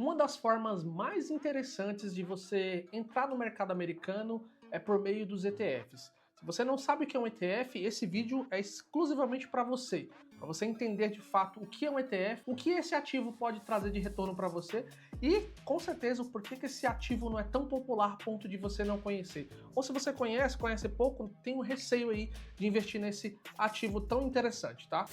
Uma das formas mais interessantes de você entrar no mercado americano é por meio dos ETFs. Se você não sabe o que é um ETF, esse vídeo é exclusivamente para você entender de fato o que é um ETF, o que esse ativo pode trazer de retorno para você e, com certeza, o porquê que esse ativo não é tão popular a ponto de você não conhecer. Ou se você conhece pouco, tem um receio aí de investir nesse ativo tão interessante, tá?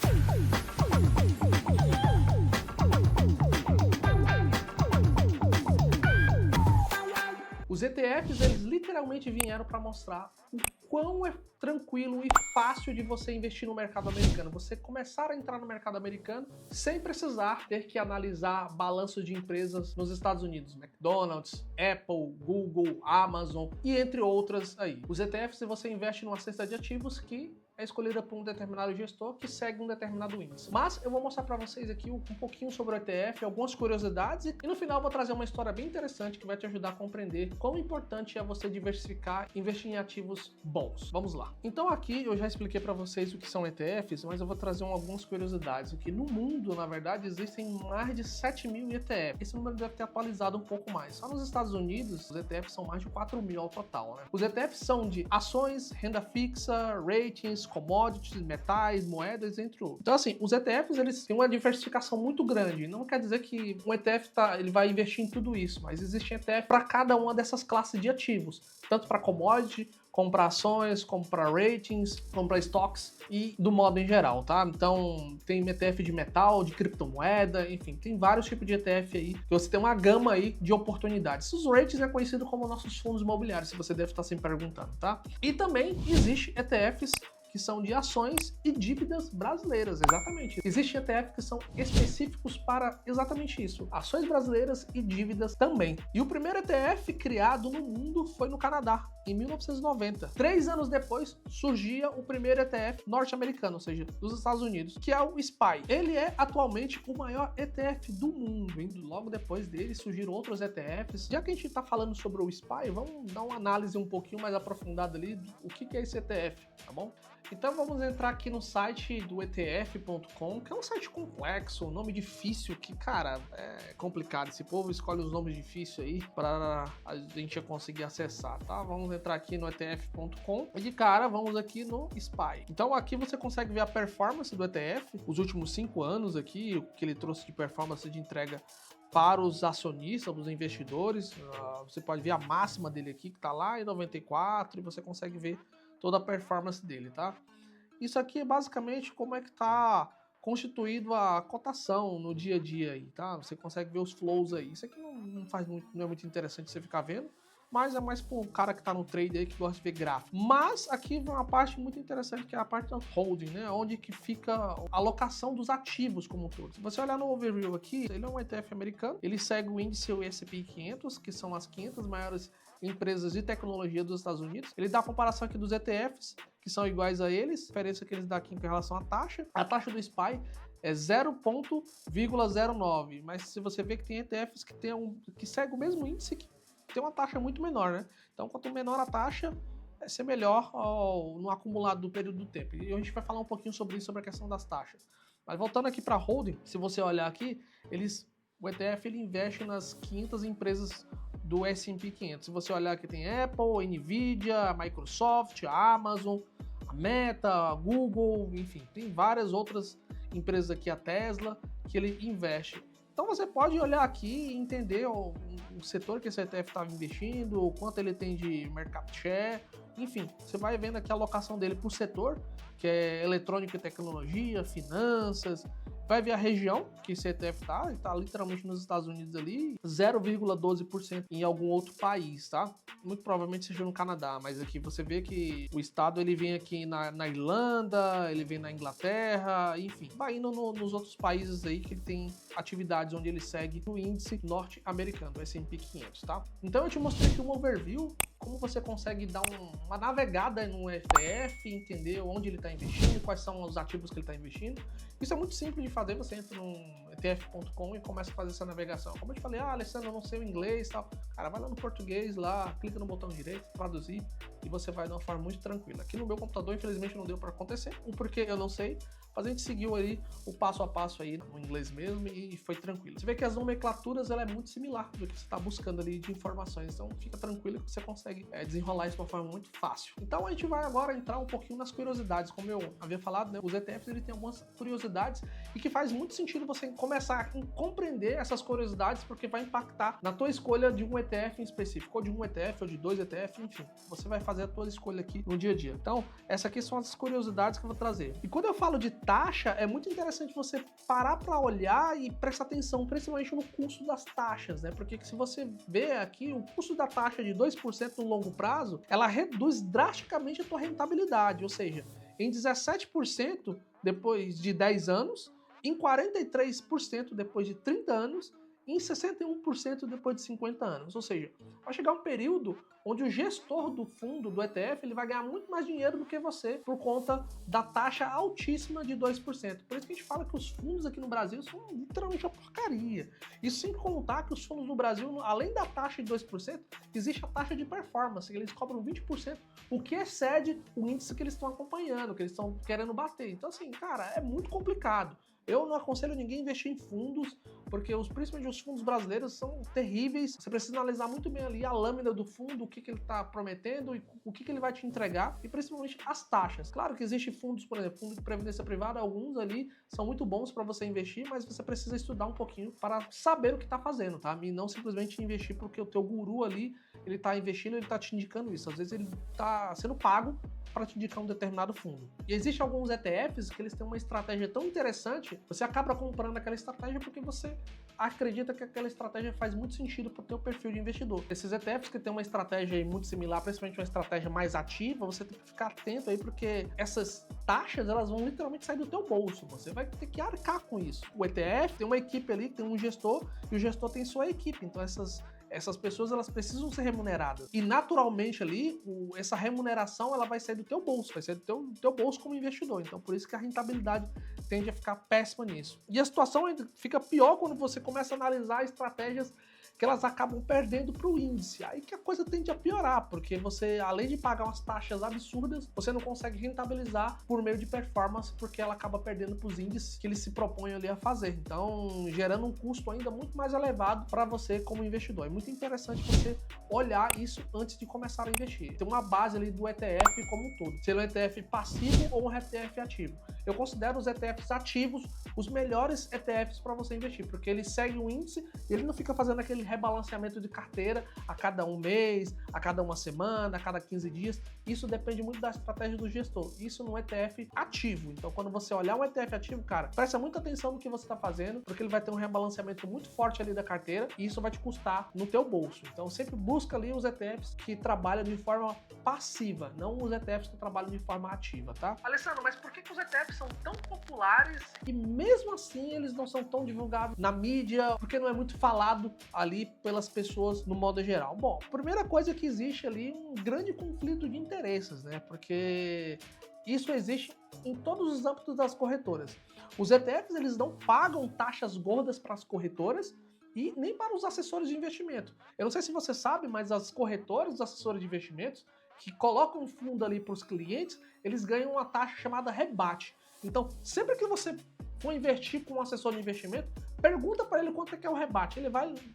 Os ETFs, eles literalmente vieram para mostrar o quão é tranquilo e fácil de você investir no mercado americano. Você começar a entrar no mercado americano sem precisar ter que analisar balanços de empresas nos Estados Unidos. McDonald's, Apple, Google, Amazon e entre outras aí. Os ETFs, você investe numa cesta de ativos que é escolhida por um determinado gestor que segue um determinado índice. Mas eu vou mostrar para vocês aqui um pouquinho sobre o ETF, algumas curiosidades e no final eu vou trazer uma história bem interessante que vai te ajudar a compreender quão importante é você diversificar e investir em ativos bons. Vamos lá. Então aqui eu já expliquei para vocês o que são ETFs, mas eu vou trazer algumas curiosidades. Que no mundo, na verdade, existem mais de 7.000 ETFs. Esse número deve ter atualizado um pouco mais. Só nos Estados Unidos, os ETFs são mais de 4.000 ao total, né? Os ETFs são de ações, renda fixa, ratings, commodities, metais, moedas, entre outros. Então, assim, os ETFs, eles têm uma diversificação muito grande. Não quer dizer que um ETF ele vai investir em tudo isso, mas existe ETF para cada uma dessas classes de ativos, tanto para commodity, como para ações, como para ratings, como para stocks e do modo em geral, tá? Então, tem ETF de metal, de criptomoeda, enfim, tem vários tipos de ETF aí, que você tem uma gama aí de oportunidades. Os ratings é conhecido como nossos fundos imobiliários, se você deve estar se perguntando, tá? E também existe ETFs que são de ações e dívidas brasileiras, exatamente. Existem ETFs que são específicos para exatamente isso, ações brasileiras e dívidas também. E o primeiro ETF criado no mundo foi no Canadá, em 1990. 3 anos depois, surgia o primeiro ETF norte-americano, ou seja, dos Estados Unidos, que é o SPY. Ele é atualmente o maior ETF do mundo, e logo depois dele surgiram outros ETFs. Já que a gente está falando sobre o SPY, vamos dar uma análise um pouquinho mais aprofundada ali do que é esse ETF, tá bom? Então vamos entrar aqui no site do ETF.com, que é um site complexo, um nome difícil, que, cara, é complicado. Esse povo escolhe os nomes difíceis aí para a gente conseguir acessar, tá? Vamos entrar aqui no ETF.com e de cara vamos aqui no SPY. Então aqui você consegue ver a performance do ETF, os últimos 5 anos aqui, o que ele trouxe de performance de entrega para os acionistas, os investidores. Você pode ver a máxima dele aqui, que está lá em 94, e você consegue ver toda a performance dele, tá? Isso aqui é basicamente como é que tá constituído a cotação no dia a dia aí, tá? Você consegue ver os flows aí. Isso aqui não é muito interessante você ficar vendo, mas é mais pro cara que tá no trade aí que gosta de ver gráfico. Mas aqui vem uma parte muito interessante, que é a parte da holding, né? Onde que fica a alocação dos ativos como um todo. Se você olhar no overview aqui, ele é um ETF americano, ele segue o índice S&P 500, que são as 500 maiores empresas de tecnologia dos Estados Unidos. Ele dá a comparação aqui dos ETFs, que são iguais a eles, a diferença que eles dão aqui em relação à taxa. A taxa do SPY é 0,09, mas se você vê que tem ETFs que segue o mesmo índice, que tem uma taxa muito menor, né? Então, quanto menor a taxa, vai ser melhor no acumulado do período do tempo. E a gente vai falar um pouquinho sobre isso, sobre a questão das taxas. Mas voltando aqui para a holding, se você olhar aqui, o ETF ele investe nas 500 empresas do S&P 500. Se você olhar aqui, tem Apple, Nvidia, Microsoft, a Amazon, a Meta, a Google, enfim, tem várias outras empresas aqui, a Tesla, que ele investe. Então você pode olhar aqui e entender o setor que esse ETF está investindo, o quanto ele tem de market share, enfim, você vai vendo aqui a alocação dele por setor, que é eletrônica e tecnologia, finanças, vai ver a região que esse ETF está, ele está literalmente nos Estados Unidos ali, 0,12% em algum outro país, tá? Muito provavelmente seja no Canadá, mas aqui você vê que o estado ele vem aqui na Irlanda, ele vem na Inglaterra, enfim, vai indo nos outros países aí que ele tem atividades onde ele segue o índice norte-americano, o S&P 500, tá? Então eu te mostrei aqui um overview, como você consegue dar uma navegada no ETF, entender onde ele está investindo, quais são os ativos que ele está investindo. Isso é muito simples de fazer, você entra no etf.com e começa a fazer essa navegação. Como eu te falei, Alessandro, eu não sei o inglês e tal. Cara, vai lá no português, lá, clica no botão direito, traduzir, e você vai de uma forma muito tranquila. Aqui no meu computador, infelizmente, não deu para acontecer, porque eu não sei, mas a gente seguiu aí o passo a passo aí no inglês mesmo e foi tranquilo. Você vê que as nomenclaturas, ela é muito similar do que você está buscando ali de informações, então fica tranquilo que você consegue desenrolar isso de uma forma muito fácil. Então a gente vai agora entrar um pouquinho nas curiosidades. Como eu havia falado, né, os ETFs ele tem algumas curiosidades e que faz muito sentido você começar a compreender essas curiosidades, porque vai impactar na tua escolha de um ETF em específico, ou de um ETF, ou de 2 ETF, enfim. Você vai fazer a tua escolha aqui no dia a dia. Então, essas aqui são as curiosidades que eu vou trazer. E quando eu falo de taxa, é muito interessante você parar para olhar e prestar atenção, principalmente no custo das taxas, né? Porque se você vê aqui, o custo da taxa de 2% no longo prazo, ela reduz drasticamente a tua rentabilidade, ou seja, em 17% depois de 10 anos, em 43% depois de 30 anos, e em 61% depois de 50 anos. Ou seja, vai chegar um período onde o gestor do fundo, do ETF, ele vai ganhar muito mais dinheiro do que você por conta da taxa altíssima de 2%. Por isso que a gente fala que os fundos aqui no Brasil são literalmente uma porcaria. Isso sem contar que os fundos no Brasil, além da taxa de 2%, existe a taxa de performance, que eles cobram 20%, o que excede o índice que eles estão acompanhando, que eles estão querendo bater. Então assim, cara, é muito complicado. Eu não aconselho ninguém a investir em fundos, porque principalmente os fundos brasileiros são terríveis. Você precisa analisar muito bem ali a lâmina do fundo, o que ele está prometendo e o que ele vai te entregar, e principalmente as taxas. Claro que existem fundos, por exemplo, fundo de previdência privada, alguns ali são muito bons para você investir, mas você precisa estudar um pouquinho para saber o que está fazendo, tá? E não simplesmente investir porque o teu guru ali, ele está investindo, ele está te indicando isso. Às vezes ele está sendo pago para te indicar um determinado fundo. E existem alguns ETFs que eles têm uma estratégia tão interessante, você acaba comprando aquela estratégia porque você acredita que aquela estratégia faz muito sentido para o teu perfil de investidor. Esses ETFs que tem uma estratégia muito similar, principalmente uma estratégia mais ativa, você tem que ficar atento aí, porque essas taxas, elas vão literalmente sair do teu bolso. Você vai ter que arcar com isso. O ETF tem uma equipe ali, tem um gestor, e o gestor tem sua equipe. Então essas pessoas, elas precisam ser remuneradas. E naturalmente ali, essa remuneração, ela vai sair do teu bolso, vai sair do teu bolso como investidor. Então por isso que a rentabilidade tende a ficar péssima nisso. E a situação fica pior quando você começa a analisar estratégias que elas acabam perdendo para o índice. Aí que a coisa tende a piorar, porque você, além de pagar umas taxas absurdas, você não consegue rentabilizar por meio de performance, porque ela acaba perdendo para os índices que eles se propõem ali a fazer. Então, gerando um custo ainda muito mais elevado para você como investidor. É muito interessante você olhar isso antes de começar a investir. Tem uma base ali do ETF como um todo. Se ele é um ETF passivo ou um ETF ativo. Eu considero os ETFs ativos os melhores ETFs para você investir, porque ele segue o índice e ele não fica fazendo aquele rebalanceamento de carteira a cada um mês, a cada uma semana, a cada 15 dias. Isso depende muito da estratégia do gestor. Isso num ETF ativo. Então, quando você olhar um ETF ativo, cara, presta muita atenção no que você está fazendo, porque ele vai ter um rebalanceamento muito forte ali da carteira e isso vai te custar no teu bolso. Então, sempre busca ali os ETFs que trabalham de forma passiva, não os ETFs que trabalham de forma ativa, tá? Alessandro, mas por que os ETFs são tão populares e mesmo assim eles não são tão divulgados na mídia, porque não é muito falado ali pelas pessoas no modo geral? Bom, a primeira coisa é que existe ali um grande conflito de interesses, né? Porque isso existe em todos os âmbitos das corretoras. Os ETFs, eles não pagam taxas gordas para as corretoras e nem para os assessores de investimento. Eu não sei se você sabe, mas as corretoras, os assessores de investimentos, que colocam um fundo ali para os clientes, eles ganham uma taxa chamada rebate. Então, sempre que você for investir com um assessor de investimento, pergunta para ele quanto é que é o rebate.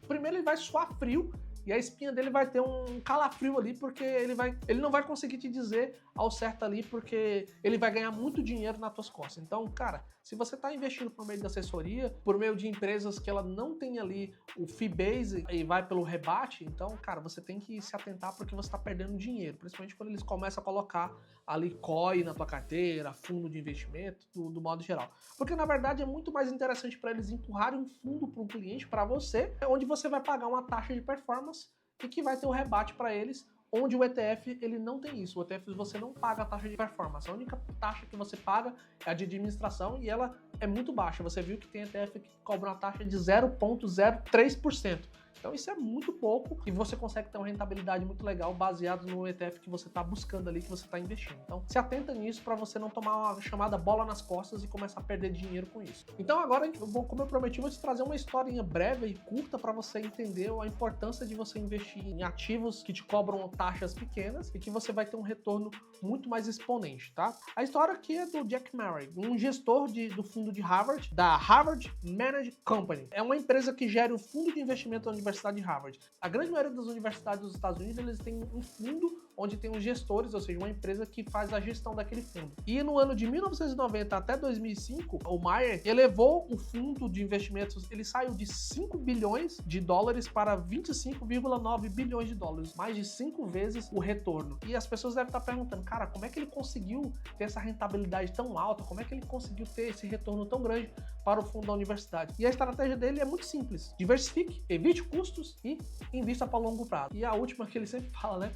Primeiro ele vai suar frio e a espinha dele vai ter um calafrio ali, porque ele não vai conseguir te dizer ao certo ali, porque ele vai ganhar muito dinheiro nas tuas costas. Então, cara, se você está investindo por meio de assessoria, por meio de empresas que ela não tem ali o fee base e vai pelo rebate, então, cara, você tem que se atentar porque você está perdendo dinheiro, principalmente quando eles começam a colocar ali COI na tua carteira, fundo de investimento, do modo geral. Porque, na verdade, é muito mais interessante para eles empurrarem um fundo para um cliente, para você, onde você vai pagar uma taxa de performance e que vai ter um rebate para eles, onde o ETF ele não tem isso. O ETF você não paga a taxa de performance. A única taxa que você paga é a de administração e ela é muito baixa. Você viu que tem ETF que cobra uma taxa de 0,03%. Então isso é muito pouco e você consegue ter uma rentabilidade muito legal baseado no ETF que você está buscando ali, que você está investindo. Então se atenta nisso para você não tomar uma chamada bola nas costas e começar a perder dinheiro com isso. Então agora, como eu prometi, vou te trazer uma historinha breve e curta para você entender a importância de você investir em ativos que te cobram taxas pequenas e que você vai ter um retorno muito mais exponente, tá? A história aqui é do Jack Murray, um gestor do fundo de Harvard, da Harvard Managed Company. É uma empresa que gera o fundo de investimento da Universidade de Harvard. A grande maioria das universidades dos Estados Unidos, eles têm um fundo onde tem os gestores, ou seja, uma empresa que faz a gestão daquele fundo. E no ano de 1990 até 2005, o Mayer elevou o fundo de investimentos, ele saiu de 5 bilhões de dólares para 25,9 bilhões de dólares, mais de 5 vezes o retorno. E as pessoas devem estar perguntando, cara, como é que ele conseguiu ter essa rentabilidade tão alta? Como é que ele conseguiu ter esse retorno tão grande para o fundo da universidade? E a estratégia dele é muito simples: diversifique, evite custos e invista para longo prazo. E a última que ele sempre fala, né?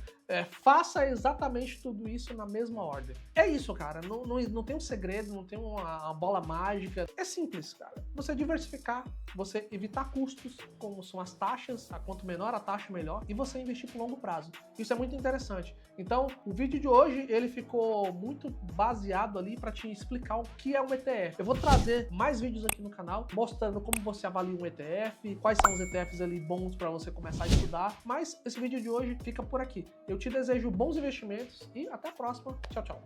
Faça exatamente tudo isso na mesma ordem. É isso, cara. Não tem um segredo, não tem uma bola mágica. É simples, cara. Você diversificar, você evitar custos, como são as taxas, quanto menor a taxa, melhor, e você investir por longo prazo. Isso é muito interessante. Então, o vídeo de hoje, ele ficou muito baseado ali para te explicar o que é um ETF. Eu vou trazer mais vídeos aqui no canal, mostrando como você avalia um ETF, quais são os ETFs ali bons para você começar a estudar, mas esse vídeo de hoje fica por aqui. Eu te desejo bons investimentos e até a próxima. Tchau, tchau.